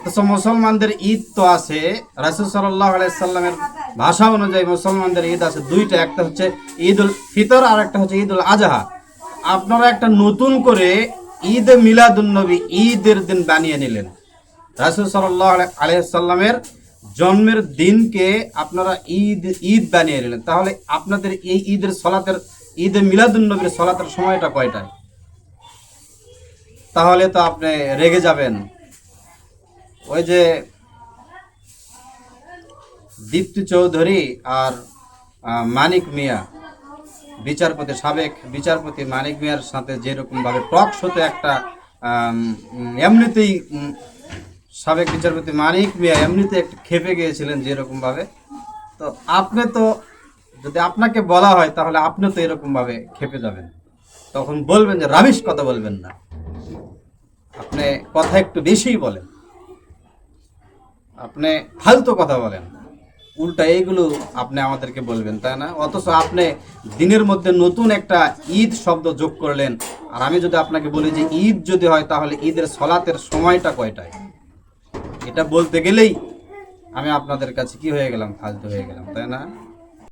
অথচ মুসলমানদের ঈদ তো আছে, রাসূল সাল্লাল্লাহু আলাইহি সাল্লামের ভাষা অনুযায়ী মুসলমানদের ঈদ আছে দুইটা, একটা হচ্ছে ঈদুল ফিতর আর একটা হচ্ছে ঈদুল আজহা। আপনারা একটা নতুন করে ঈদ মিলাদুন নবী ঈদের দিন বানিয়ে নিলেন। রাসূল সাল্লাল্লাহু আলাইহি সাল্লামের জন্মের দিনকে আপনারা ঈদ বানিয়ে নিলেন। তাহলে আপনাদের এই ঈদের সলাতের, ঈদে মিলাদুন নবীর সলাতের সময়টা কয়টায়? তাহলে তো আপনি রেগে যাবেন। ওই যে দীপ্তি চৌধুরী আর মানিক মিয়া বিচারপতি, সাবেক বিচারপতি মানিক মিয়ার সাথে যেরকম ভাবে টক শোতে একটা এমনিতেই সাবেক বিচারপতি মানিক মিয়া এমনিতে একটু খেপে গিয়েছিলেন যেরকম ভাবে, তো আপনি তো, যদি আপনাকে বলা হয় তাহলে আপনি তো এরকম ভাবে খেপে যাবেন, তখন বলবেন যে রাবিশ কথা বলবেন না, আপনি কথা একটু বেশিই বলেন, আপনি ফালতু কথা বলেন, উল্টা এইগুলো আপনি আমাদেরকে বলবেন, তাই না? অথচ আপনি দিনের মধ্যে নতুন একটা ঈদ শব্দ যোগ করলেন। আর আমি যদি আপনাকে বলি যে ঈদ যদি হয় তাহলে ঈদের সলাতের সময়টা কয়টায়, এটা বলতে গেলেই আমি আপনাদের কাছে কি হয়ে গেলাম, ফালতু হয়ে গেলাম, তাই না?